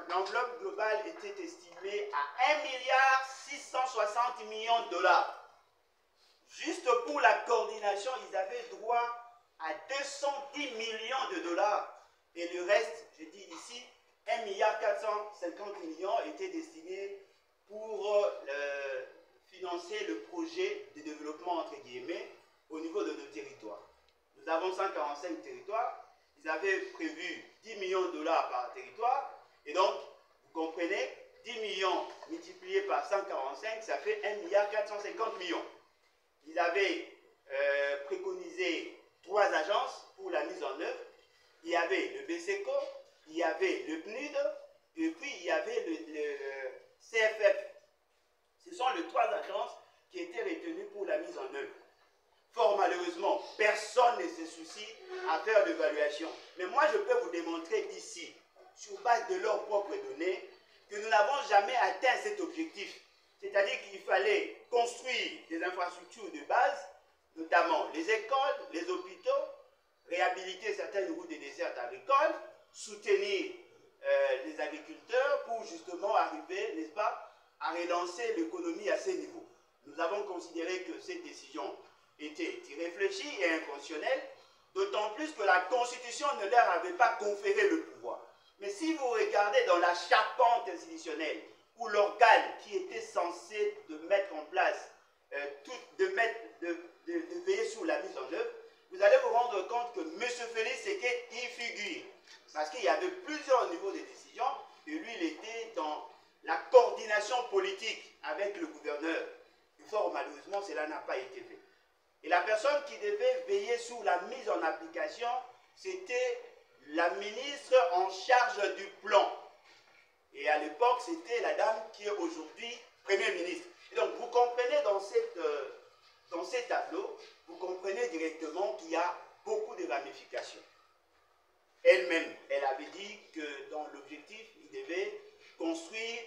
L'enveloppe globale était estimée à 1,660 milliard de dollars. Juste pour la coordination, ils avaient droit à 210 millions de dollars. Et le reste, je dis ici, 1,450 milliard était destiné pour financer le projet de développement, entre guillemets, au niveau de nos territoires. Nous avons 145 territoires. Ils avaient prévu 10 millions de dollars par territoire. Et donc, vous comprenez, 10 millions multipliés par 145, ça fait 1,450 milliard. Ils avaient préconisé 3 agences pour la mise en œuvre. Il y avait le BSECO, il y avait le PNUD, et puis il y avait le CFF. Ce sont les 3 agences qui étaient retenues pour la mise en œuvre. Fort malheureusement, personne ne se soucie à faire l'évaluation. Mais moi, je peux vous démontrer ici, sur base de leurs propres données, que nous n'avons jamais atteint cet objectif. C'est-à-dire qu'il fallait construire des infrastructures de base, notamment les écoles, les hôpitaux, réhabiliter certaines routes des dessertes agricoles, soutenir les agriculteurs pour justement arriver, n'est-ce pas, à relancer l'économie à ces niveaux. Nous avons considéré que cette décision était irréfléchie et inconstitutionnelle, d'autant plus que la Constitution ne leur avait pas conféré le pouvoir. Mais si vous regardez dans la charpente institutionnelle, où l'organe qui était censé de mettre en place, de veiller sur la mise en œuvre, vous allez vous rendre compte que M. Félix Tshisekedi y figure. Parce qu'il y avait plusieurs niveaux de décision, et lui, il était dans la coordination politique avec le gouverneur. Et fort malheureusement, cela n'a pas été fait. Et la personne qui devait veiller sur la mise en application, c'était la ministre en charge du plan. Et à l'époque, c'était la dame qui est aujourd'hui Premier ministre. Et donc, vous comprenez dans ces tableaux, vous comprenez directement qu'il y a beaucoup de ramifications. Elle-même, elle avait dit que dans l'objectif, il devait construire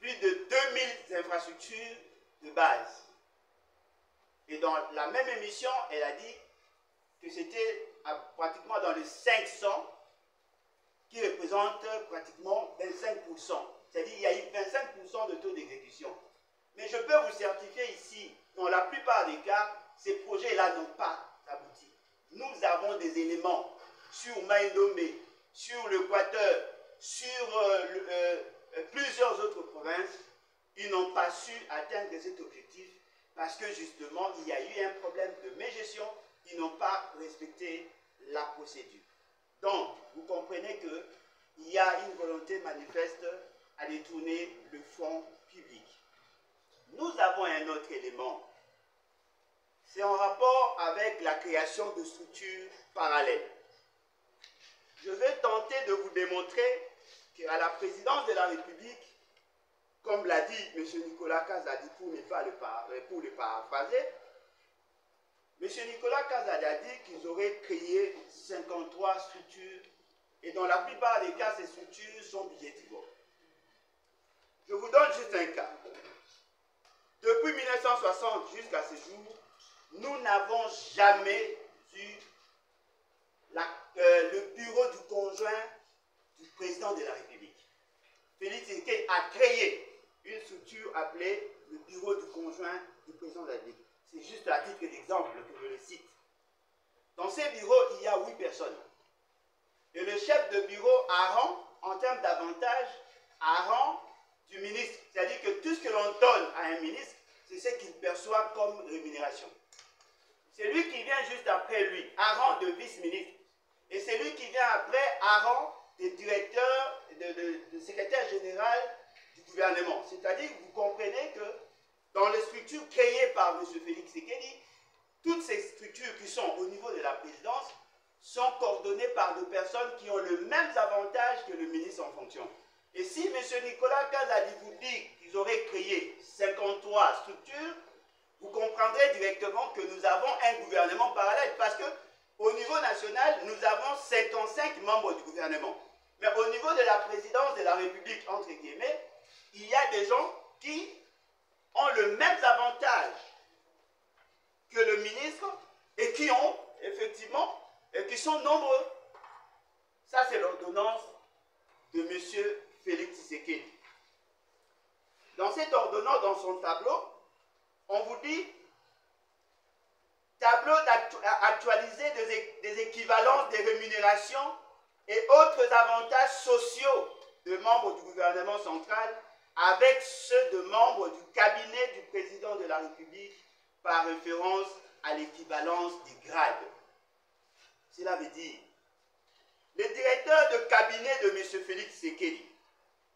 plus de 2000 infrastructures de base. Et dans la même émission, elle a dit que c'était pratiquement dans les 500 qui représente pratiquement 25%. C'est-à-dire qu'il y a eu 25% de taux d'exécution. Mais je peux vous certifier ici, dans la plupart des cas, ces projets-là n'ont pas abouti. Nous avons des éléments sur Maïndomé, sur l'Équateur, sur plusieurs autres provinces. Ils n'ont pas su atteindre cet objectif parce que justement, il y a eu un problème de mégestion. Ils n'ont pas respecté la procédure. Donc, vous comprenez qu'il y a une volonté manifeste à détourner le fonds public. Nous avons un autre élément. C'est en rapport avec la création de structures parallèles. Je vais tenter de vous démontrer qu'à la présidence de la République, comme l'a dit M. Nicolas Kazadi pour le paraphraser, M. Nicolas Kazadi a dit qu'ils auraient créé 53 structures et dans la plupart des cas, ces structures sont budgétivores. Je vous donne juste un cas. Depuis 1960 jusqu'à ce jour, nous n'avons jamais eu le bureau du conjoint du président de la République. Félix Tshisekedi a créé une structure appelée le bureau du conjoint du président de la République. C'est juste à titre d'exemple que je le cite. Dans ces bureaux, il y a 8 personnes. Et le chef de bureau a rang, en termes d'avantages, a rang du ministre. C'est-à-dire que tout ce que l'on donne à un ministre, c'est ce qu'il perçoit comme rémunération. C'est lui qui vient juste après lui, à rang de vice-ministre. Et c'est lui qui vient après, à rang de directeur, de secrétaire général du gouvernement. C'est-à-dire que vous comprenez que dans les structures créées par M. Félix Tshisekedi, toutes ces sont au niveau de la présidence sont coordonnés par des personnes qui ont le même avantage que le ministre en fonction. Et si M. Nicolas Kazadi vous dit qu'ils auraient créé 53 structures, vous comprendrez directement que nous avons un gouvernement parallèle parce que au niveau national, nous avons 55 membres du gouvernement. Mais au niveau de la présidence de la République, entre guillemets, il y a des gens qui ont le même avantage que le ministre et qui ont, effectivement, et qui sont nombreux. Ça, c'est l'ordonnance de M. Félix Tshisekedi. Dans cette ordonnance, dans son tableau, on vous dit tableau actualisé des équivalences des rémunérations et autres avantages sociaux de membres du gouvernement central avec ceux de membres du cabinet du président de la République par référence à l'équivalence des grades. Cela veut dire le directeur de cabinet de M. Félix Tshisekedi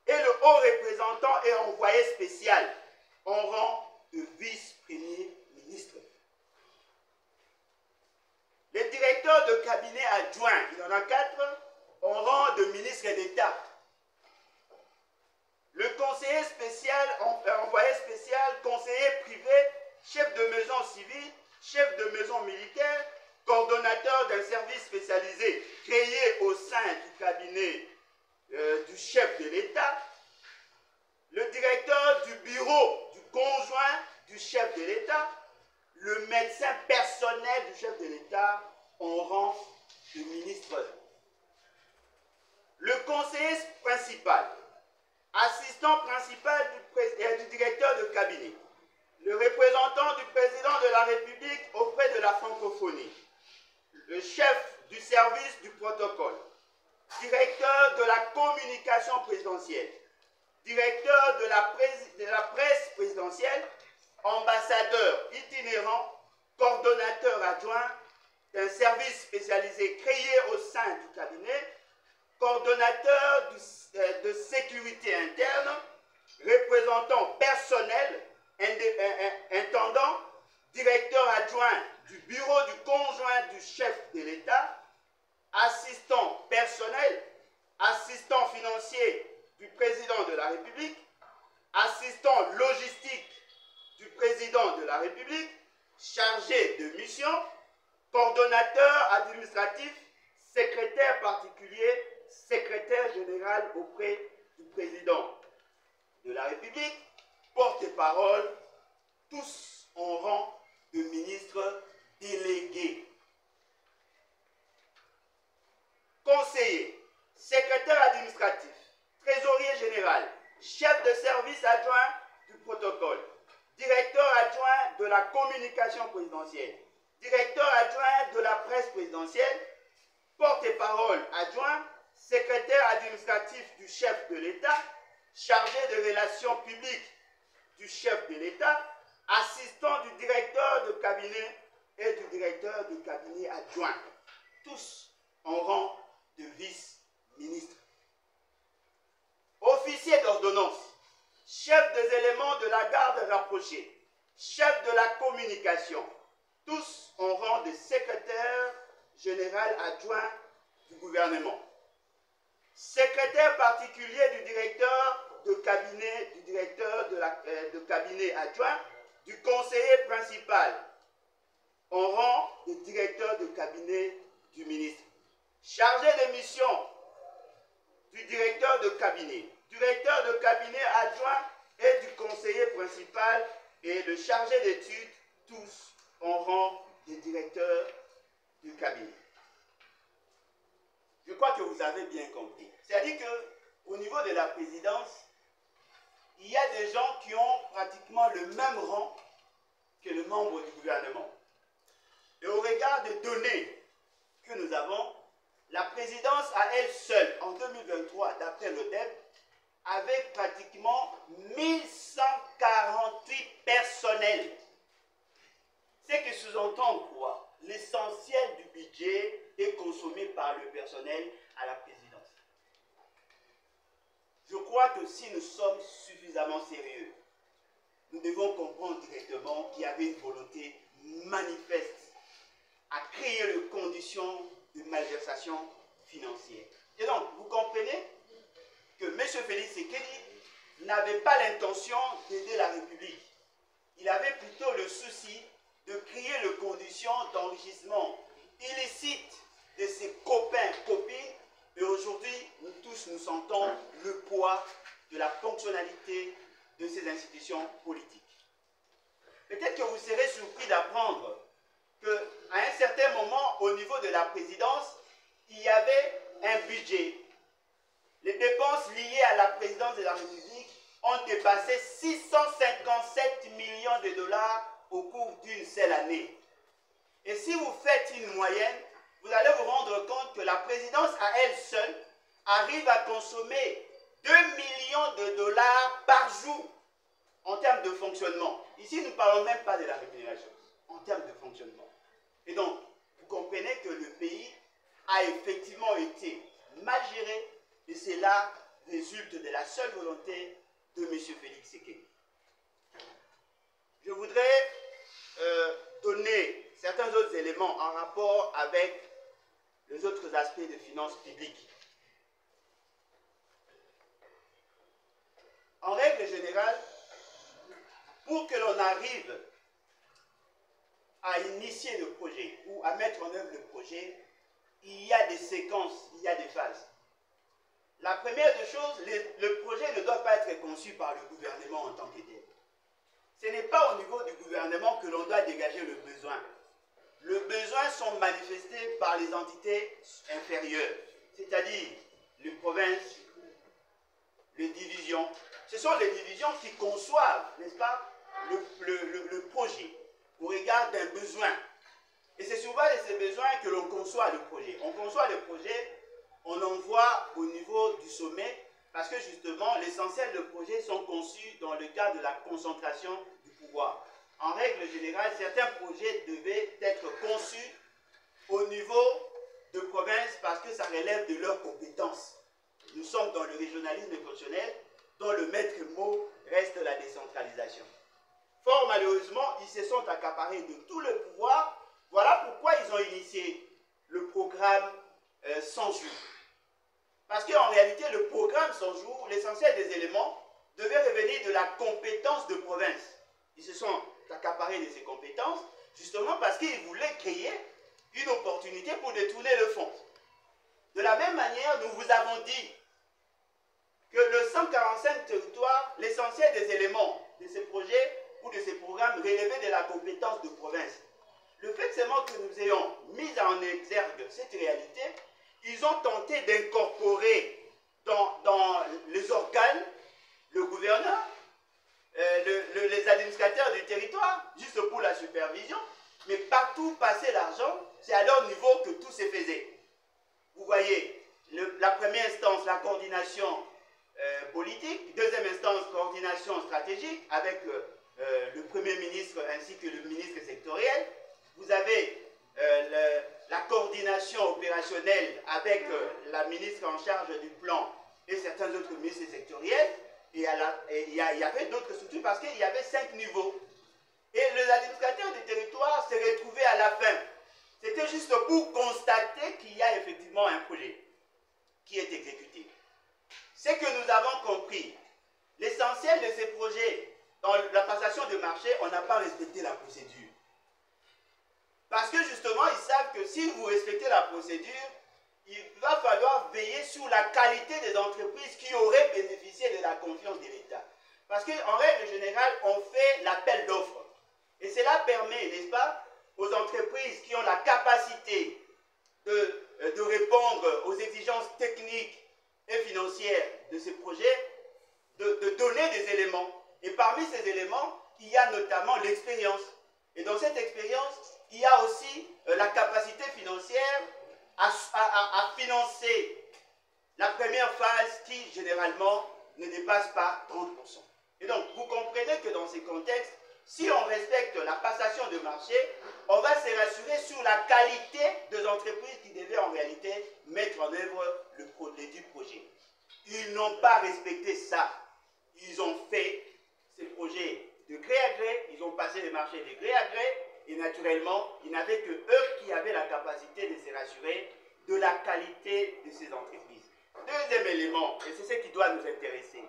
et le haut représentant et envoyé spécial en rang de vice-premier ministre. Les directeurs de cabinet adjoints, il y en a 4, en rang de ministre d'État. Le conseiller spécial, envoyé spécial, conseiller privé, chef de maison civile, chef de maison militaire, coordonnateur d'un service spécialisé créé au sein du cabinet du chef de l'État, le directeur du bureau du conjoint du chef de l'État, le médecin personnel du chef de l'État en rang de ministre. Le conseiller principal, assistant principal du directeur de cabinet, le représentant du président de la République auprès de la francophonie, le chef du service du protocole, directeur de la communication présidentielle, directeur de la presse présidentielle, ambassadeur itinérant, coordonnateur adjoint d'un service spécialisé créé au sein du cabinet, coordonnateur de sécurité interne, représentant personnel, intendant, directeur adjoint du bureau du conjoint du chef de l'État, assistant personnel, assistant financier du président de la République, assistant logistique du président de la République, chargé de mission, coordonnateur administratif, secrétaire particulier, secrétaire général auprès du président de la République, porte-parole, tous en rang de ministres délégués. Conseiller, secrétaire administratif, trésorier général, chef de service adjoint du protocole, directeur adjoint de la communication présidentielle, directeur adjoint de la presse présidentielle, porte-parole adjoint, secrétaire administratif du chef de l'État, chargé de relations publiques du chef de l'État, assistant du directeur de cabinet et du directeur de cabinet adjoint, tous en rang de vice-ministre. Officier d'ordonnance, chef des éléments de la garde rapprochée, chef de la communication, tous en rang de secrétaire général adjoint du gouvernement. Secrétaire particulier du directeur de cabinet, du directeur de cabinet adjoint, du conseiller principal, en rang de directeur de cabinet du ministre. Chargé de mission du directeur de cabinet adjoint et du conseiller principal et le chargé d'études, tous en rang de directeur du cabinet. Je crois que vous avez bien compris. C'est-à-dire qu'au niveau de la présidence, il y a des gens qui ont pratiquement le même rang que le membre du gouvernement. Et au regard des données que nous avons, la présidence à elle seule, en 2023, d'après l'ODEP, avait pratiquement 1148 personnels. Ce qui sous-entend quoi? L'essentiel du budget est consommé par le personnel à la présidence. Je crois que si nous sommes suffisamment sérieux, nous devons comprendre directement qu'il y avait une volonté manifeste à créer conditions de malversation financière. Et donc, vous comprenez que M. Félix Tshisekedi n'avait pas l'intention d'aider la République. Il avait plutôt le souci de créer les conditions d'enrichissement illicite de ses copains, copines. Et aujourd'hui, nous tous nous sentons le poids de la fonctionnalité de ces institutions politiques. Peut-être que vous serez surpris d'apprendre qu'à un certain moment, au niveau de la présidence, il y avait un budget. Les dépenses liées à la présidence de la République ont dépassé 657 millions de dollars au cours d'une seule année. Et si vous faites une moyenne, vous allez vous rendre compte que la présidence à elle seule arrive à consommer 2 millions de dollars par jour en termes de fonctionnement. Ici, nous ne parlons même pas de la rémunération, en termes de fonctionnement. Et donc, vous comprenez que le pays a effectivement été mal géré et cela résulte de la seule volonté de M. Félix Tshisekedi. Je voudrais donner certains autres éléments en rapport avec les autres aspects de finances publiques. En règle générale, pour que l'on arrive à initier le projet ou à mettre en œuvre le projet, il y a des séquences, il y a des phases. La première des choses, le projet ne doit pas être conçu par le gouvernement en tant que tel. Ce n'est pas au niveau du gouvernement que l'on doit dégager le besoin. Les besoins sont manifestés par les entités inférieures, c'est-à-dire les provinces, les divisions. Ce sont les divisions qui conçoivent, n'est-ce pas, le projet au regard d'un besoin. Et c'est souvent de ces besoins que l'on conçoit le projet. On conçoit le projet, on envoie au niveau du sommet, parce que justement, l'essentiel des projets sont conçus dans le cadre de la concentration du pouvoir. En règle générale, certains projets devaient être conçus au niveau de province parce que ça relève de leurs compétences. Nous sommes dans le régionalisme fonctionnel, dont le maître mot reste la décentralisation. Fort malheureusement, ils se sont accaparés de tout le pouvoir. Voilà pourquoi ils ont initié le programme 100 jours. Parce qu'en réalité, le programme 100 jours, l'essentiel des éléments, devait revenir de la compétence de province. Ils se sont accaparés de ces compétences, justement parce qu'ils voulaient créer une opportunité pour détourner le fonds. De la même manière, nous vous avons dit que le 145 territoires, l'essentiel des éléments de ces projets ou de ces programmes relevait de la compétence de province. Le fait seulement que nous ayons mis en exergue cette réalité, ils ont tenté d'incorporer dans les organes, le gouverneur, les administrateurs du territoire, juste pour la supervision, mais partout passer l'argent, c'est à leur niveau que tout se faisait. Vous voyez, la première instance, la coordination politique, deuxième instance, coordination stratégique, avec le Premier ministre ainsi que le ministre sectoriel. Vous avez la coordination opérationnelle avec la ministre en charge du plan et certains autres ministres sectoriels. Et il y avait d'autres structures parce qu'il y avait 5 niveaux. Et les administrateurs du territoire se retrouvaient à la fin. C'était juste pour constater qu'il y a effectivement un projet qui est exécuté. Ce que nous avons compris, l'essentiel de ces projets, dans la passation de marché, on n'a pas respecté la procédure. Parce que justement, ils savent que si vous respectez la procédure, il va falloir veiller sur la qualité des entreprises qui auraient bénéficié de la confiance de l'État. Parce qu'en règle générale, on fait l'appel d'offres. Et cela permet, n'est-ce pas, aux entreprises qui ont la capacité de répondre aux exigences techniques et financières de ces projets, de donner des éléments. Et parmi ces éléments, il y a notamment l'expérience. Et dans cette expérience, il y a aussi la capacité financière à financer la première phase qui, généralement, ne dépasse pas 30%. Et donc, vous comprenez que dans ces contextes, si on respecte la passation de marché, on va se rassurer sur la qualité des entreprises qui devaient en réalité mettre en œuvre le dit projet. Ils n'ont pas respecté ça. Ils ont fait ces projets de gré à gré, ils ont passé les marchés de gré à gré, Et naturellement, il n'y avait que eux qui avaient la capacité de se rassurer de la qualité de ces entreprises. Deuxième élément, et c'est ce qui doit nous intéresser.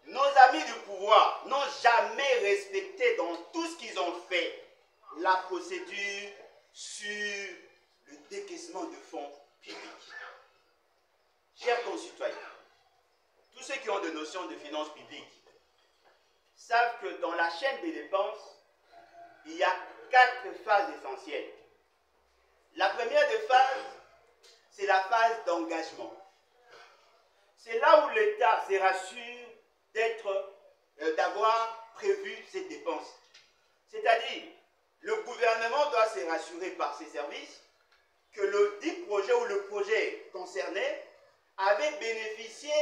Nos amis du pouvoir n'ont jamais respecté dans tout ce qu'ils ont fait la procédure sur le décaissement de fonds publics. Chers concitoyens, tous ceux qui ont des notions de finances publiques savent que dans la chaîne des dépenses, il y a 4 phases essentielles. La première des phases, c'est la phase d'engagement. C'est là où l'État se rassure d'avoir prévu ses dépenses. C'est-à-dire, le gouvernement doit se rassurer par ses services que le dit projet ou le projet concerné avait bénéficié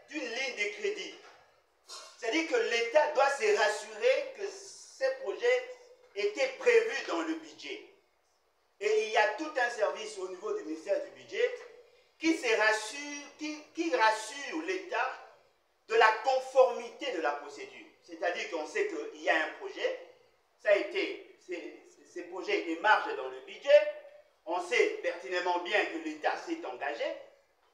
d'une ligne de crédit. C'est-à-dire que l'État doit se rassurer que ces projets étaient prévus dans le budget. Et il y a tout un service au niveau du ministère du Budget qui rassure l'État de la conformité de la procédure. C'est-à-dire qu'on sait qu'il y a un projet, ces projets émargent dans le budget, on sait pertinemment bien que l'État s'est engagé,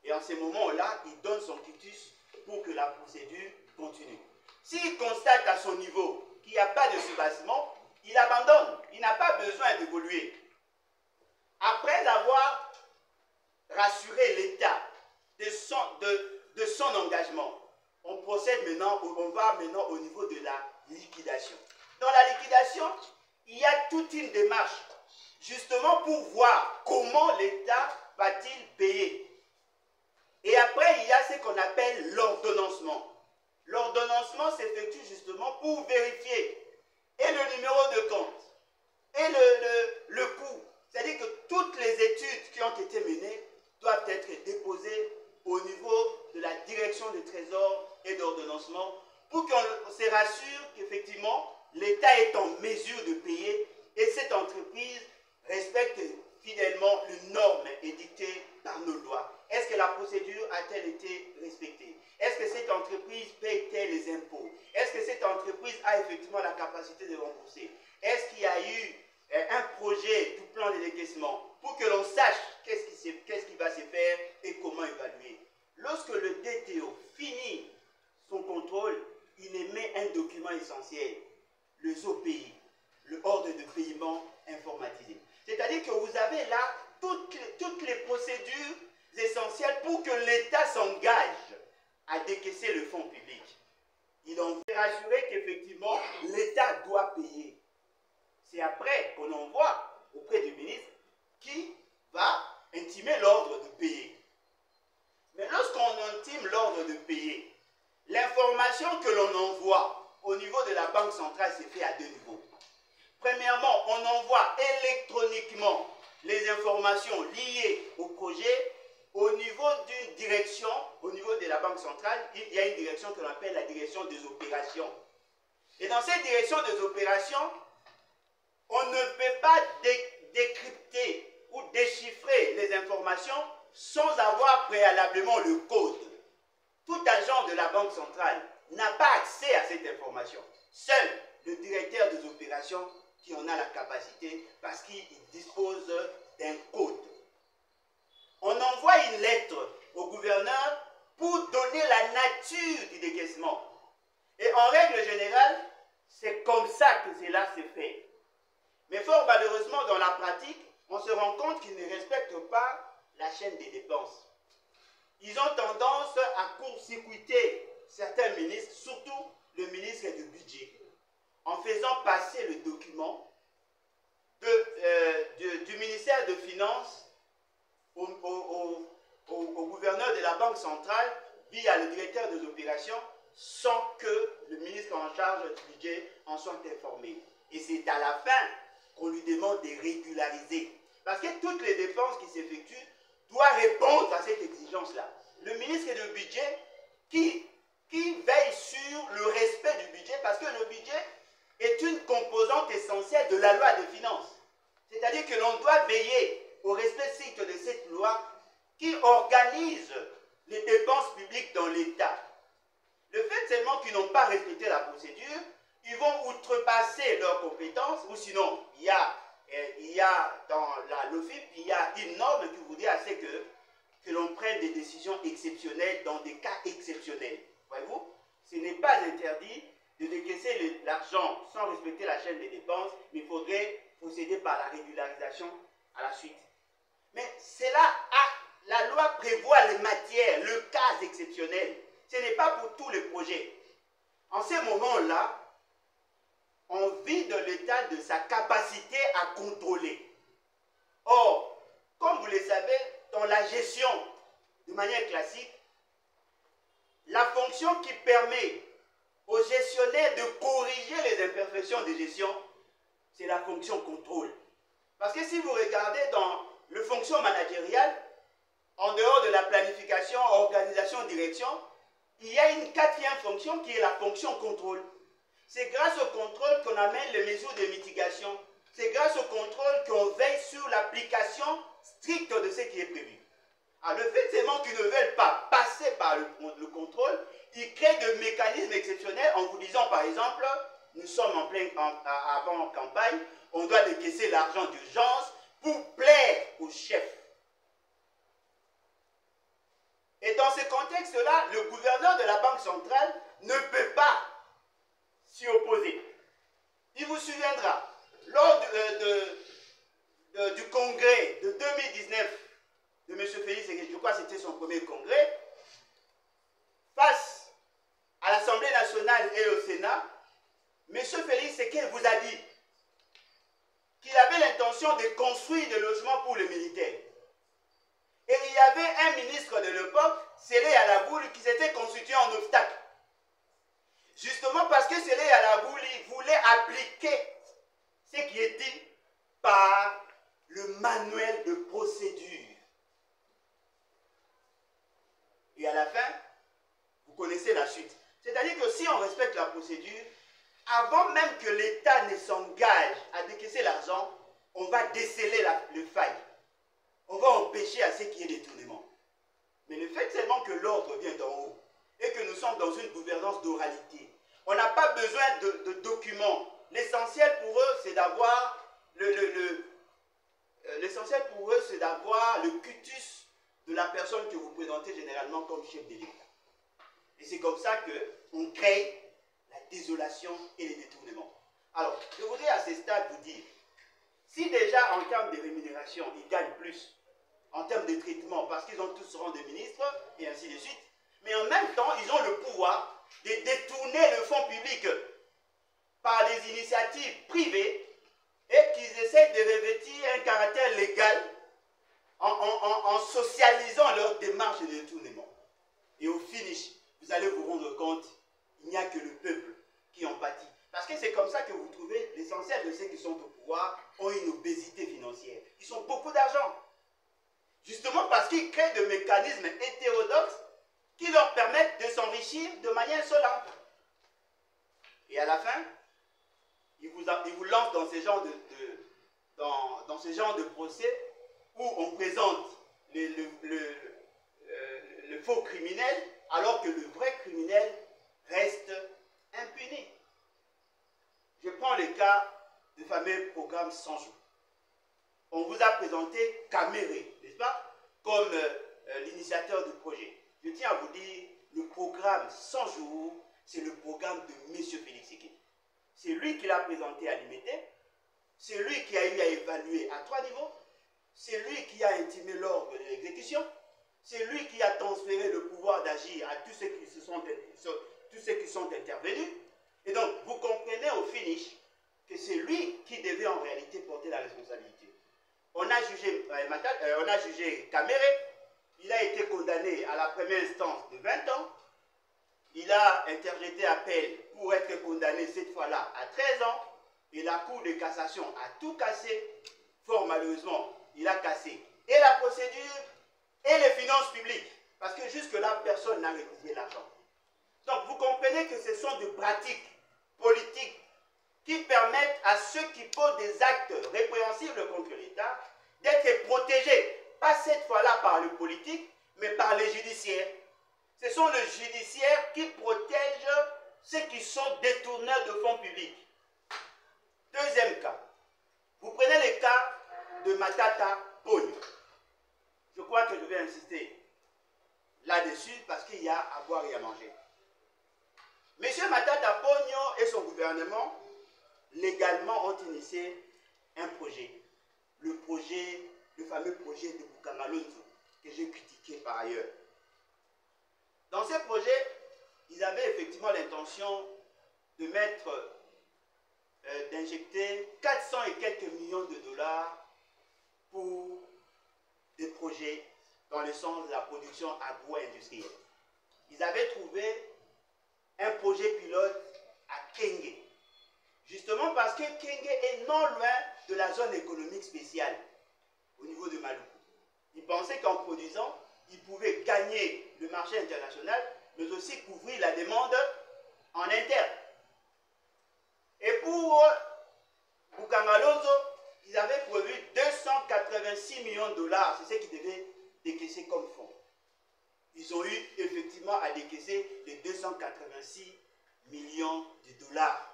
et en ce moment-là, il donne son quitus pour que la procédure continue. S'il constate à son niveau qu'il n'y a pas de soubassement, il abandonne, il n'a pas besoin d'évoluer. Après avoir rassuré l'État de son engagement, on va maintenant au niveau de la liquidation. Dans la liquidation, il y a toute une démarche, justement pour voir comment l'État va-t-il payer. Et après, il y a ce qu'on appelle l'ordonnancement. L'ordonnancement s'effectue justement pour vérifier et le numéro de compte et le coût. C'est-à-dire que toutes les études qui ont été menées doivent être déposées au niveau de la direction du Trésor et d'ordonnancement pour qu'on se rassure qu'effectivement l'État est en mesure de payer et cette entreprise respecte fidèlement les normes édictées par nos lois. Est-ce que la procédure a-t-elle été respectée? Est-ce que cette entreprise paye-t-elle les impôts? Est-ce que cette entreprise a effectivement la capacité de rembourser? Est-ce qu'il y a eu un projet du plan de décaissement pour que l'on sache qu'est-ce qui va se faire et comment évaluer? Lorsque le DTO finit son contrôle, il émet un document essentiel, le ZOPI, le ordre de paiement informatisé. C'est-à-dire que vous avez là toutes les procédures essentielles pour que l'État s'engage à décaisser le fonds public. Il en veut rassurer qu'effectivement l'État doit payer. C'est après qu'on envoie auprès du ministre qui va intimer l'ordre de payer. Mais lorsqu'on intime l'ordre de payer, l'information que l'on envoie au niveau de la Banque centrale se fait à 2 niveaux. Premièrement, on envoie électroniquement les informations liées au projet au niveau d'une direction, au niveau de la Banque centrale. Il y a une direction que l'on appelle la direction des opérations. Et dans cette direction des opérations, on ne peut pas décrypter ou déchiffrer les informations sans avoir préalablement le code. Tout agent de la Banque centrale n'a pas accès à cette information. Seul le directeur des opérations qui en a la capacité parce qu'il dispose d'un code. On envoie une lettre au gouverneur pour donner la nature du décaissement. Et en règle générale, c'est comme ça que cela se fait. Mais fort malheureusement, dans la pratique, on se rend compte qu'ils ne respectent pas la chaîne des dépenses. Ils ont tendance à court-circuiter certains ministres, surtout le ministre du Budget, en faisant passer le document du ministère de Finances au gouverneur de la Banque centrale via le directeur des opérations sans que le ministre en charge du budget en soit informé. Et c'est à la fin qu'on lui demande de régulariser. Parce que toutes les dépenses qui s'effectuent doivent répondre à cette exigence-là. Le ministre du budget qui veille sur le respect du budget, parce que le budget est une composante essentielle de la loi des finances. C'est-à-dire que l'on doit veiller au respect strict de cette loi qui organise les dépenses publiques dans l'État. Le fait seulement qu'ils n'ont pas respecté la procédure ils vont outrepasser leurs compétences, ou sinon, il y a dans la LOFIP, il y a une norme qui voudrait assez que l'on prenne des décisions exceptionnelles dans des cas exceptionnels. Voyez-vous, ce n'est pas interdit de décaisser l'argent sans respecter la chaîne des dépenses, mais il faudrait procéder par la régularisation à la suite. Mais la loi prévoit les matières, le cas exceptionnel. Ce n'est pas pour tous les projets. En ces moments-là, on vide l'État de sa capacité à contrôler. Or, comme vous le savez, dans la gestion, de manière classique, la fonction qui permet aux gestionnaires de corriger les imperfections de gestion, c'est la fonction contrôle. Parce que si vous regardez dans le fonction managériale, en dehors de la planification, organisation, direction, il y a une quatrième fonction qui est la fonction contrôle. C'est grâce au contrôle qu'on amène les mesures de mitigation. C'est grâce au contrôle qu'on veille sur l'application stricte de ce qui est prévu. Alors, le fait seulement qu'ils ne veulent pas passer par le contrôle, ils créent des mécanismes exceptionnels en vous disant, par exemple, nous sommes avant campagne, on doit décaisser l'argent d'urgence pour plaire au chef. Et dans ce contexte-là, le gouverneur de la Banque centrale ne peut pas s'y opposer. Il vous souviendra, lors du congrès de 2019 de M. Félix Tshisekedi, je crois que c'était son premier congrès, face à l'Assemblée nationale et au Sénat, M. Félix Tshisekedi vous a dit qu'il avait l'intention de construire des logements pour les militaires. Et il y avait un ministre de l'époque, Sélé Alabouli, qui s'était constitué en obstacle. Justement parce que Sélé Alabouli voulait appliquer ce qui est dit par le manuel de procédure. Et à la fin, vous connaissez la suite. C'est-à-dire que si on respecte la procédure, avant même que l'État ne s'engage à décaisser l'argent, on va déceler le faille. On va empêcher à ce qu'il y ait détournement. Mais le fait seulement que l'ordre vient d'en haut et que nous sommes dans une gouvernance d'oralité, on n'a pas besoin de documents. L'essentiel pour eux, c'est d'avoir l'essentiel pour eux, c'est d'avoir le cutus de la personne que vous présentez généralement comme chef de l'État. Et c'est comme ça qu'on crée la désolation et les détournements. Alors, je voudrais à ce stade vous dire, si déjà en termes de rémunération, ils gagnent plus, en termes de traitement, parce qu'ils ont tous rang de ministres, et ainsi de suite, mais en même temps, ils ont le pouvoir de détourner le fonds public par des initiatives privées et qu'ils essaient de revêtir un caractère légal en socialisant leur démarche de détournement. Et au finish, vous allez vous rendre compte, il n'y a que le peuple qui en pâtit. Parce que c'est comme ça que vous trouvez l'essentiel de ceux qui sont au pouvoir ont une obésité financière. Ils ont beaucoup d'argent. Justement parce qu'ils créent des mécanismes hétérodoxes qui leur permettent de s'enrichir de manière insolente. Et à la fin, ils vous lancent dans ce genre de procès où on présente le faux criminel alors que le vrai criminel reste impuni. Je prends le cas du fameux programme 100 jours. On vous a présenté Caméré, n'est-ce pas, comme l'initiateur du projet. Je tiens à vous dire, le programme 100 jours, c'est le programme de M. Félix Tshisekedi. C'est lui qui l'a présenté à l'IMT, c'est lui qui a eu à évaluer à 3 niveaux, c'est lui qui a intimé l'ordre de l'exécution, c'est lui qui a transféré le pouvoir d'agir à tous ceux qui sont intervenus. Et donc, vous comprenez au finish que c'est lui qui devait en réalité porter la responsabilité. On a jugé Caméré, il a été condamné à la première instance de 20 ans, il a interjeté appel pour être condamné cette fois-là à 13 ans, et la Cour de cassation a tout cassé, fort malheureusement, il a cassé et la procédure et les finances publiques, parce que jusque-là, personne n'a récusé l'argent. Donc vous comprenez que ce sont des pratiques politiques qui permettent à ceux qui posent des actes répréhensibles contre l'État d'être protégés, pas cette fois-là par le politique, mais par les judiciaires. Ce sont les judiciaires qui protègent ceux qui sont détourneurs de fonds publics. Deuxième cas, vous prenez le cas de Matata Pogno. Je crois que je vais insister là-dessus parce qu'il y a à boire et à manger. Monsieur Matata Pogno et son gouvernement, légalement, ont initié un projet. Le fameux projet de Bukangalonzo, que j'ai critiqué par ailleurs. Dans ce projet, ils avaient effectivement l'intention de mettre, d'injecter 400 et quelques millions de dollars pour des projets dans le sens de la production agro-industrielle. Ils avaient trouvé un projet pilote à Kenge. Justement parce que Kenge est non loin de la zone économique spéciale au niveau de Maluku. Ils pensaient qu'en produisant, ils pouvaient gagner le marché international, mais aussi couvrir la demande en interne. Et pour Bukangalonzo, ils avaient prévu 286 millions de dollars. C'est ce qu'ils devaient décaisser comme fonds. Ils ont eu effectivement à décaisser les 286 millions de dollars.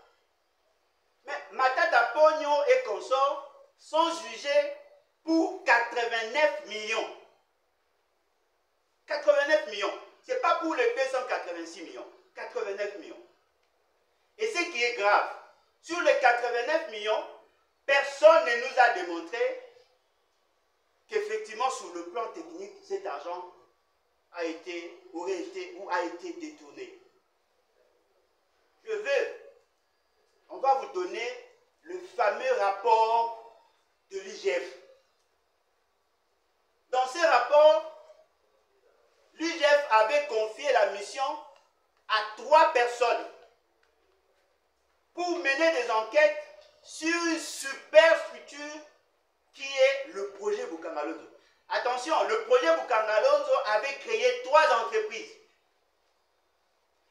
Mais Matata Pogno et consorts sont jugés pour 89 millions. 89 millions. Ce n'est pas pour les 286 millions. 89 millions. Et ce qui est grave, sur les 89 millions, personne ne nous a démontré qu'effectivement, sur le plan technique, cet argent aurait été détourné. On va vous donner le fameux rapport de l'IGF. Dans ce rapport, l'IGF avait confié la mission à 3 personnes pour mener des enquêtes sur une super structure qui est le projet Bukangalonzo. Attention, le projet Bukangalonzo avait créé 3 entreprises.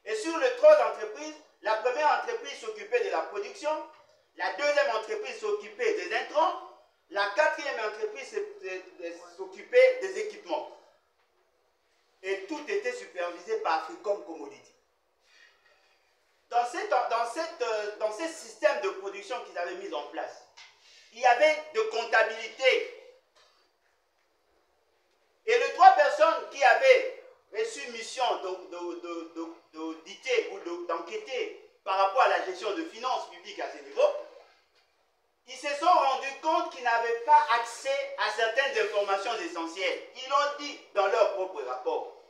Et sur les 3 entreprises, la première entreprise s'occupait de la production, la deuxième entreprise s'occupait des intrants, la 4e entreprise s'occupait des équipements. Et tout était supervisé par Africom Commodity. Dans ces systèmes de production qu'ils avaient mis en place, il y avait de comptabilité. Et les 3 personnes qui avaient reçu mission d'auditer ou d'enquêter par rapport à la gestion de finances publiques à ce niveau, ils se sont rendus compte qu'ils n'avaient pas accès à certaines informations essentielles. Ils l'ont dit dans leur propre rapport.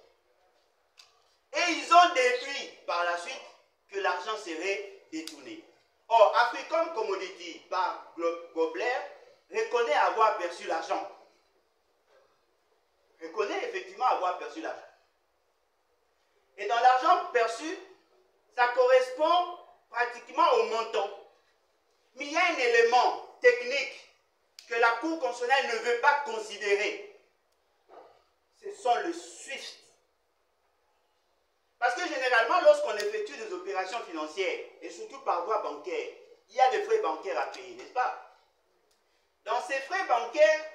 Et ils ont déduit par la suite que l'argent serait détourné. Or, Africom Commodity, par Gobler, reconnaît avoir perçu l'argent. Reconnaît effectivement avoir perçu l'argent. Et dans l'argent perçu, ça correspond pratiquement au montant. Mais il y a un élément technique que la Cour constitutionnelle ne veut pas considérer. Ce sont le SWIFT. Parce que généralement, lorsqu'on effectue des opérations financières, et surtout par voie bancaire, il y a des frais bancaires à payer, n'est-ce pas? Dans ces frais bancaires,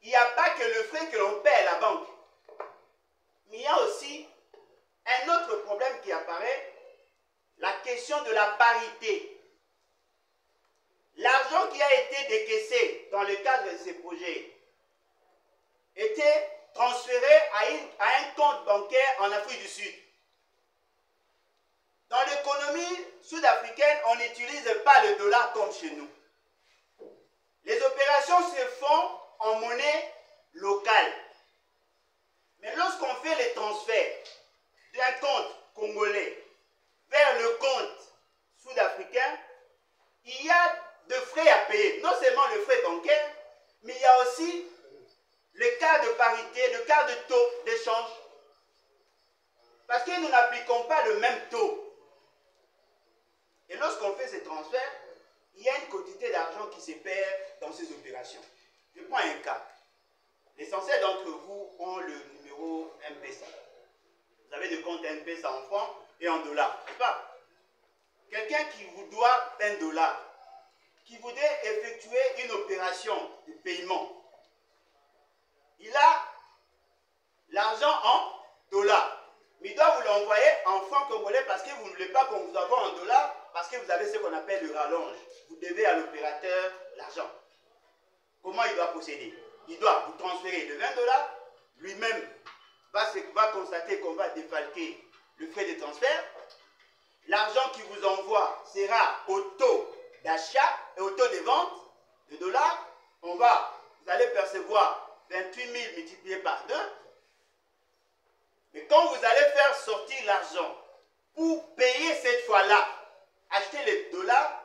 il n'y a pas que le frais que l'on paie à la banque. Mais il y a aussi un autre problème qui apparaît, la question de la parité. L'argent qui a été décaissé dans le cadre de ces projets était transféré à un compte bancaire en Afrique du Sud. Dans l'économie sud-africaine, on n'utilise pas le dollar comme chez nous. Les opérations se font en monnaie locale. Mais lorsqu'on fait les transferts d'un compte congolais vers le compte sud-africain, il y a de frais à payer. Non seulement le frais bancaire, mais il y a aussi le cas de parité, le cas de taux d'échange. Parce que nous n'appliquons pas le même taux. Et lorsqu'on fait ces transferts, il y a une quantité d'argent qui se perd dans ces opérations. Je prends un cas. L'essentiel d'entre vous ont le numéro M-Pesa. Vous avez des comptes M-Pesa en francs et en dollars, n'est-ce pas? Quelqu'un qui vous doit 20 $, qui voudrait effectuer une opération de paiement, il a l'argent en dollars, mais il doit vous l'envoyer en francs congolais parce que vous ne voulez pas qu'on vous envoie en dollars, parce que vous avez ce qu'on appelle le rallonge. Vous devez à l'opérateur l'argent. Comment il doit procéder? Il doit vous transférer de 20 dollars, lui-même va constater qu'on va défalquer le frais de transfert. L'argent qu'il vous envoie sera au taux d'achat et au taux de vente de dollars. Vous allez percevoir 28 000 multiplié par 2. Mais quand vous allez faire sortir l'argent pour payer cette fois-là, acheter les dollars,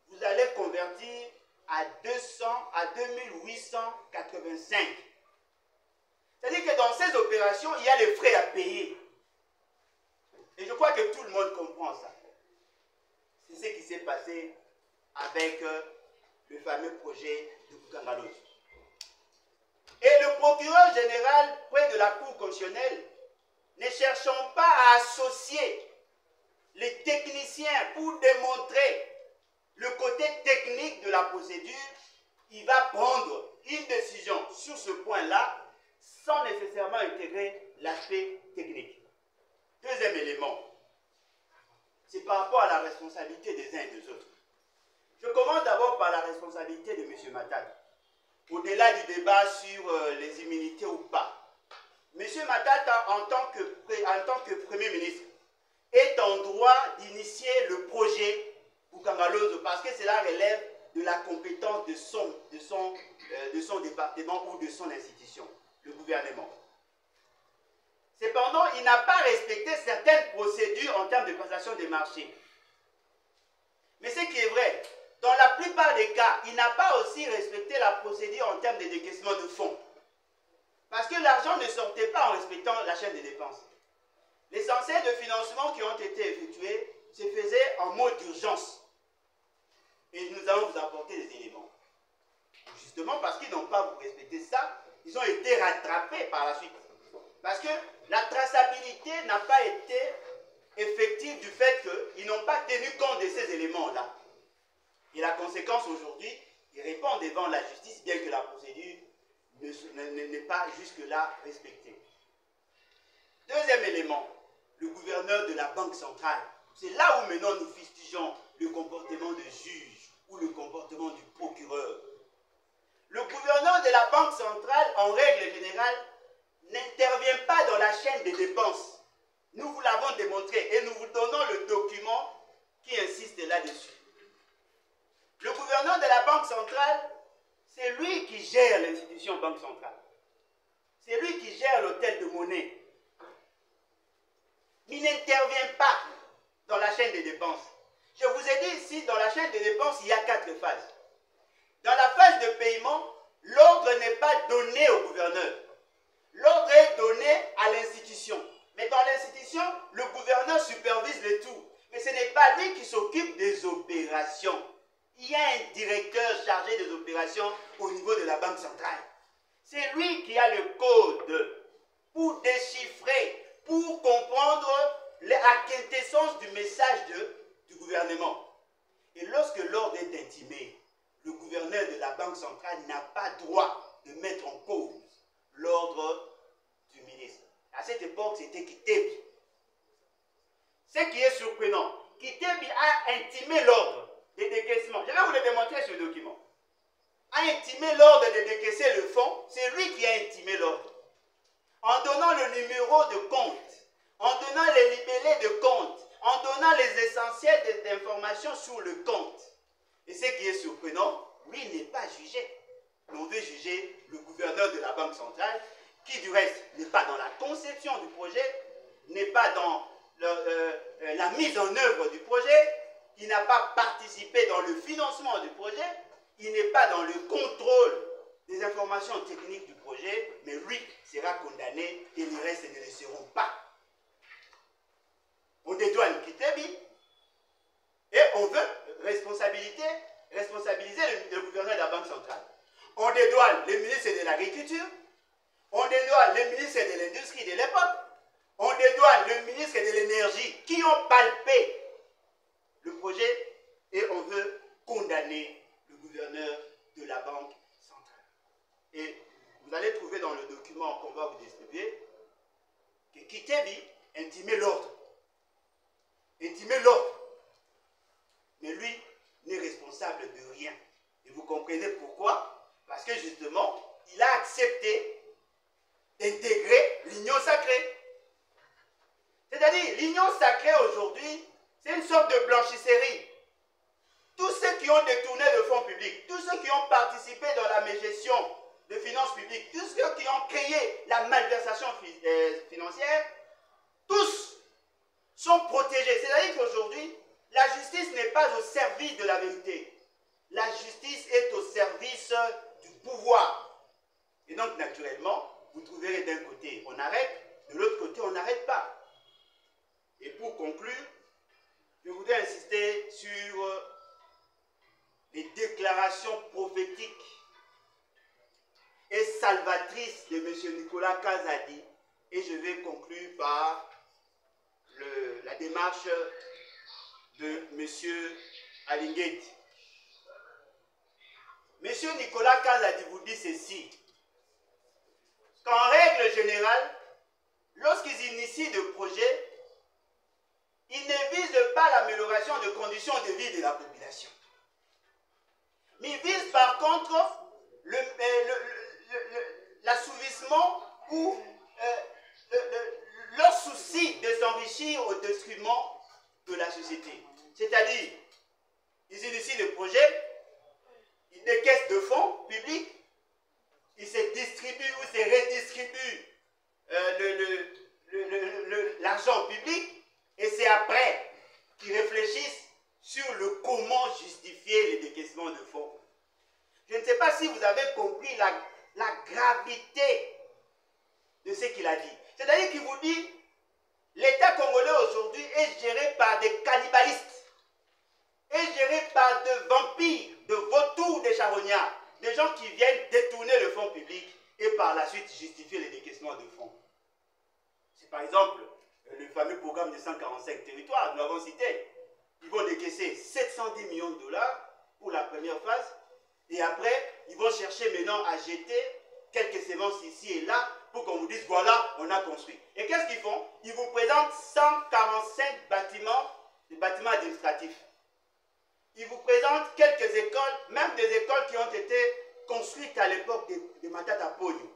vous allez convertir à 2885. C'est-à-dire que dans ces opérations, il y a les frais à payer. Et je crois que tout le monde comprend ça. C'est ce qui s'est passé avec le fameux projet de Boukangalose. Et le procureur général près de la Cour constitutionnelle, ne cherchons pas à associer les techniciens pour démontrer le côté technique de la procédure, il va prendre une décision sur ce point-là sans nécessairement intégrer l'aspect technique. Deuxième élément, c'est par rapport à la responsabilité des uns et des autres. Je commence d'abord par la responsabilité de M. Matad. Au-delà du débat sur les immunités ou pas, M. Matata, en tant que Premier ministre, est en droit d'initier le projet Boukangalose parce que cela relève de la compétence de son département ou de son institution, le gouvernement. Cependant, il n'a pas respecté certaines procédures en termes de passation des marchés. Mais ce qui est vrai, dans la plupart des cas, il n'a pas aussi respecté la procédure en termes de décaissement de fonds. Parce que l'argent ne sortait pas en respectant la chaîne des dépenses. L'essentiel de financement qui ont été effectués se faisait en mode d'urgence. Et nous allons vous apporter des éléments. Justement parce qu'ils n'ont pas respecté ça, ils ont été rattrapés par la suite. Parce que la traçabilité n'a pas été effective du fait qu'ils n'ont pas tenu compte de ces éléments-là. Et la conséquence aujourd'hui, ils répondent devant la justice, bien que la procédure n'est pas jusque-là respectée. Deuxième élément, le gouverneur de la Banque centrale. C'est là où maintenant nous fustigeons le comportement du juge ou le comportement du procureur. Le gouverneur de la Banque centrale, en règle générale, n'intervient pas dans la chaîne des dépenses. Nous vous l'avons démontré et nous vous donnons le document qui insiste là-dessus. Le gouverneur de la Banque centrale, c'est lui qui gère l'institution Banque centrale. C'est lui qui gère l'hôtel de monnaie. Il n'intervient pas dans la chaîne des dépenses. Je vous ai dit ici, dans la chaîne des dépenses, il y a 4 phases. Dans la phase de paiement, l'ordre n'est pas donné au gouverneur. L'ordre est donné à l'institution. Mais dans l'institution, le gouverneur supervise le tout. Mais ce n'est pas lui qui s'occupe des opérations. Il y a un directeur chargé des opérations au niveau de la Banque centrale. C'est lui qui a le code pour déchiffrer, pour comprendre la quintessence du message du gouvernement. Et lorsque l'ordre est intimé, le gouverneur de la Banque centrale n'a pas droit de mettre en cause l'ordre du ministre. À cette époque, c'était Kitebi. Ce qui est surprenant, Kitebi a intimé l'ordre de décaissement. Je vais vous le démontrer sur le document. A intimé l'ordre de décaisser le fonds, c'est lui qui a intimé l'ordre. En donnant le numéro de compte, en donnant les libellés de compte, en donnant les essentiels d'informations sur le compte. Et ce qui est surprenant, lui n'est pas jugé. On veut juger le gouverneur de la Banque centrale, qui du reste n'est pas dans la conception du projet, n'est pas dans la mise en œuvre du projet, il n'a pas participé dans le financement du projet, il n'est pas dans le contrôle des informations techniques du projet, mais lui sera condamné et les restes ne le seront pas. On dédouane Kitebi et on veut responsabiliser le gouverneur de la Banque centrale. On dédouane le ministre de l'Agriculture, on dédouane le ministre de l'Industrie de l'époque, on dédouane le ministre de l'Énergie qui ont palpé le projet et on veut condamner le gouverneur de la Banque centrale. Et vous allez trouver dans le document qu'on va vous distribuer que Kitebi intimait l'ordre. intimer l'ordre. Mais lui n'est responsable de rien. Et vous comprenez pourquoi? Parce que justement, il a accepté d'intégrer l'union sacrée. C'est-à-dire, l'union sacrée aujourd'hui, c'est une sorte de blanchisserie. Tous ceux qui ont détourné le fonds public, tous ceux qui ont participé dans la mégestion de finances publiques, tous ceux qui ont créé la malversation financière, tous sont protégés. C'est-à-dire qu'aujourd'hui, la justice n'est pas au service de la vérité. La justice est au service du pouvoir. Et donc, naturellement, vous trouverez d'un côté, on arrête, de l'autre côté, on n'arrête pas. Et pour conclure, je voudrais insister sur les déclarations prophétiques et salvatrices de M. Nicolas Kazadi. Et je vais conclure par la démarche de M. Alinguet. M. Nicolas Kazadi vous dit ceci, qu'en règle générale, lorsqu'ils initient des projets, ils ne visent pas l'amélioration des conditions de vie de la population. Mais ils visent par contre l'assouvissement ou leur souci de s'enrichir au détriment de la société. C'est-à-dire, ils initient des projets, ils décaissent de fonds publics, ils se distribuent ou se redistribuent l'argent public, et c'est après qu'ils réfléchissent sur le comment justifier les décaissements de fonds. Je ne sais pas si vous avez compris la gravité de ce qu'il a dit. C'est-à-dire qu'il vous dit, l'État congolais aujourd'hui est géré par des cannibalistes, est géré par des vampires, de vautours, des charognards, des gens qui viennent détourner le fonds public et par la suite justifier les décaissements de fonds. C'est par exemple le fameux programme de 145 territoires, nous l'avons cité. Ils vont décaisser 710 millions de dollars pour la première phase et après, ils vont chercher maintenant à jeter quelques semences ici et là pour qu'on vous dise, voilà, on a construit. Et qu'est-ce qu'ils font? Ils vous présentent 145 bâtiments, des bâtiments administratifs. Ils vous présentent quelques écoles, même des écoles qui ont été construites à l'époque de Matata Pogno.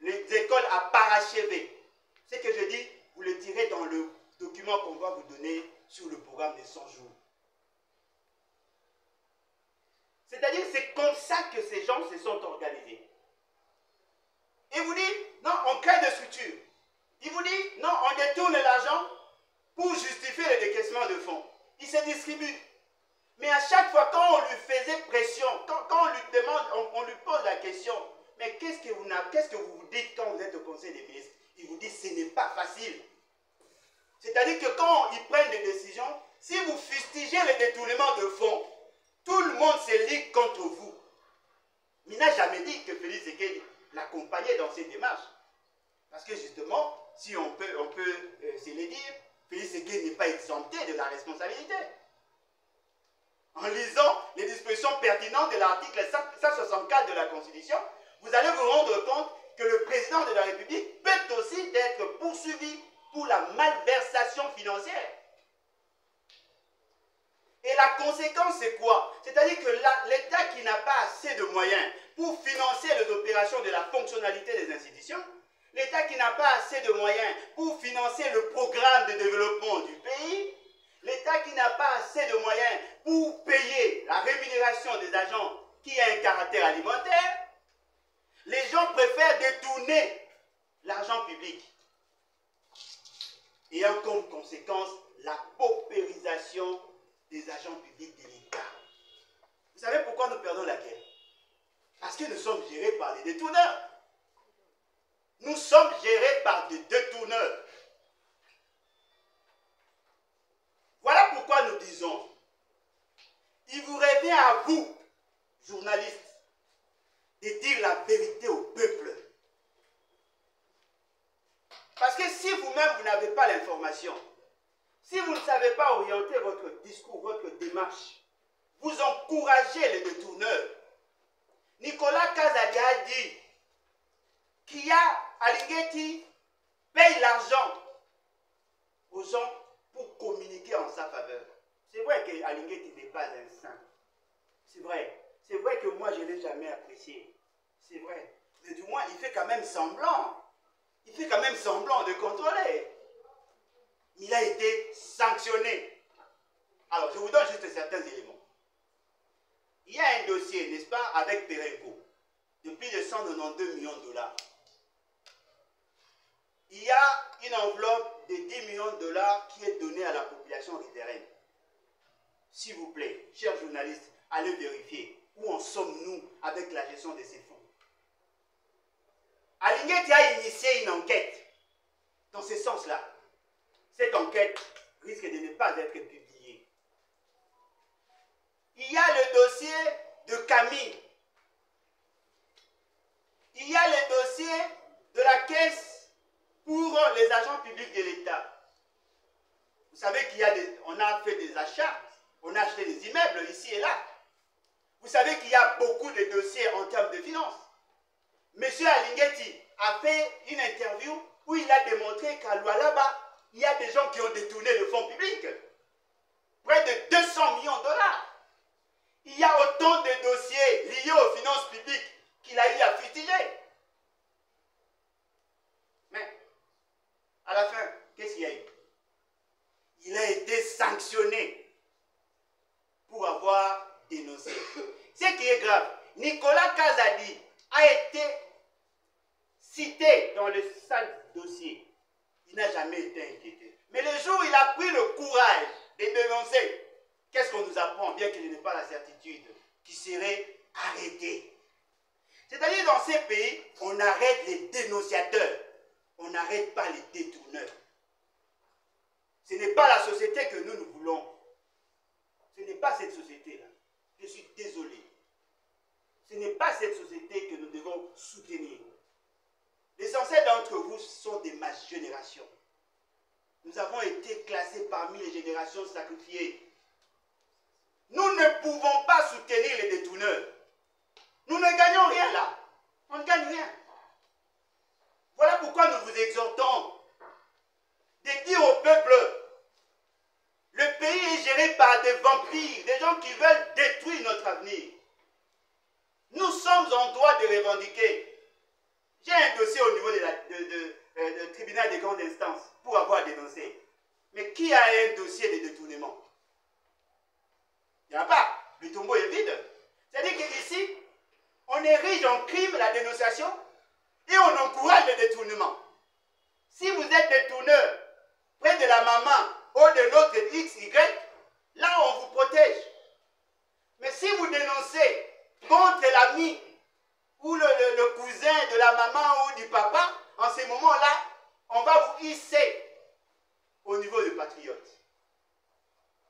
Les écoles à parachever. Ce que je dis, vous le tirez dans le document qu'on va vous donner sur le programme des 100 jours. C'est-à-dire, c'est comme ça que ces gens se sont organisés. Il vous dit, non, on crée des structures. Il vous dit, non, on détourne l'argent pour justifier le décaissement de fonds. Il se distribue. Mais à chaque fois, quand on lui faisait pression, quand on lui demande, on lui pose la question, mais qu'est-ce que vous vous dites quand vous êtes au Conseil des ministres? Il vous dit, ce n'est pas facile. C'est-à-dire que quand ils prennent des décisions, si vous fustigez le détournement de fonds, tout le monde se ligue contre vous. Mais il n'a jamais dit que Félix Tshisekedi l'accompagnait dans ces démarches. Parce que justement, si on peut se le dire, Félix Tshisekedi n'est pas exempté de la responsabilité. En lisant les dispositions pertinentes de l'article 164 de la Constitution, vous allez vous rendre compte que le président de la République peut aussi être poursuivi pour la malversation financière. Et la conséquence, c'est quoi? C'est-à-dire que l'État qui n'a pas assez de moyens pour financer les opérations de la fonctionnalité des institutions, l'État qui n'a pas assez de moyens pour financer le programme de développement du pays, l'État qui n'a pas assez de moyens pour payer la rémunération des agents qui a un caractère alimentaire, les gens préfèrent détourner l'argent public. Ayant comme conséquence la paupérisation des agents publics de l'État. Vous savez pourquoi nous perdons la guerre? Parce que nous sommes gérés par les détourneurs. Nous sommes gérés par des détourneurs. Voilà pourquoi nous disons, il vous revient à vous, journalistes, de dire la vérité au peuple. Parce que si vous-même, vous n'avez pas l'information, si vous ne savez pas orienter votre discours, votre démarche, vous encouragez les détourneurs. Nicolas Kazadi a dit qu'il y a Alinguet paye l'argent aux gens pour communiquer en sa faveur. C'est vrai qu'Alingueti n'est pas un saint. C'est vrai. C'est vrai que moi, je ne l'ai jamais apprécié. C'est vrai. Mais du moins, il fait quand même semblant. Il fait quand même semblant de contrôler. Il a été sanctionné. Alors, je vous donne juste certains éléments. Il y a un dossier, n'est-ce pas, avec Perenco, de plus de 192 millions de dollars. Il y a une enveloppe de 10 millions de dollars qui est donnée à la population riveraine. S'il vous plaît, chers journalistes, allez vérifier où en sommes-nous avec la gestion de ces fonds. Alingueti a initié une enquête dans ce sens-là. Cette enquête risque de ne pas être publiée. Il y a le dossier de Camille. Il y a le dossier de la caisse pour les agents publics de l'État. Vous savez qu'on a fait des achats, on a acheté des immeubles ici et là. Vous savez qu'il y a beaucoup de dossiers en termes de finances. Monsieur Alingueti a fait une interview où il a démontré qu'à Lualaba, il y a des gens qui ont détourné le fonds public. Près de 200 millions de dollars. Il y a autant de dossiers liés aux finances publiques qu'il a eu à fustiger. Mais, à la fin, qu'est-ce qu'il y a eu? Il a été sanctionné pour avoir dénoncé. Ce qui est grave, Nicolas Kazadi a été cité dans le sale dossier. Il n'a jamais été inquiété. Mais le jour où il a pris le courage de dénoncer, qu'est-ce qu'on nous apprend, bien qu'il n'ait pas la certitude, qu'il serait arrêté. C'est-à-dire dans ces pays, on arrête les dénonciateurs, on n'arrête pas les détourneurs. Ce n'est pas la société que nous voulons. Ce n'est pas cette société-là. Je suis désolé. Ce n'est pas cette société que nous devons soutenir. L'essentiel d'entre vous sont de ma génération. Nous avons été classés parmi les générations sacrifiées. Nous ne pouvons pas soutenir les détourneurs. Nous ne gagnons rien là. On ne gagne rien. Voilà pourquoi nous vous exhortons de dire au peuple, le pays est géré par des vampires, des gens qui veulent détruire notre avenir. Nous sommes en droit de revendiquer. J'ai un dossier au niveau du tribunal de grande instance pour avoir dénoncé. Mais qui a un dossier de détournement? Il n'y en a pas. Le tombeau est vide. C'est-à-dire qu'ici, on érige en crime la dénonciation et on encourage le détournement. Si vous êtes détourneur près de la maman ou de l'autre XY, là on vous protège. Mais si vous dénoncez contre l'ami ou le cousin de la maman ou du papa, en ce moment-là, on va vous hisser au niveau du patriote.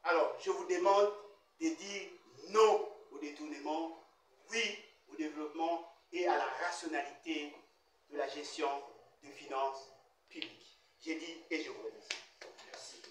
Alors, je vous demande de dire non au détournement, oui au développement et à la rationalité de la gestion des finances publiques. J'ai dit et je vous remercie. Merci.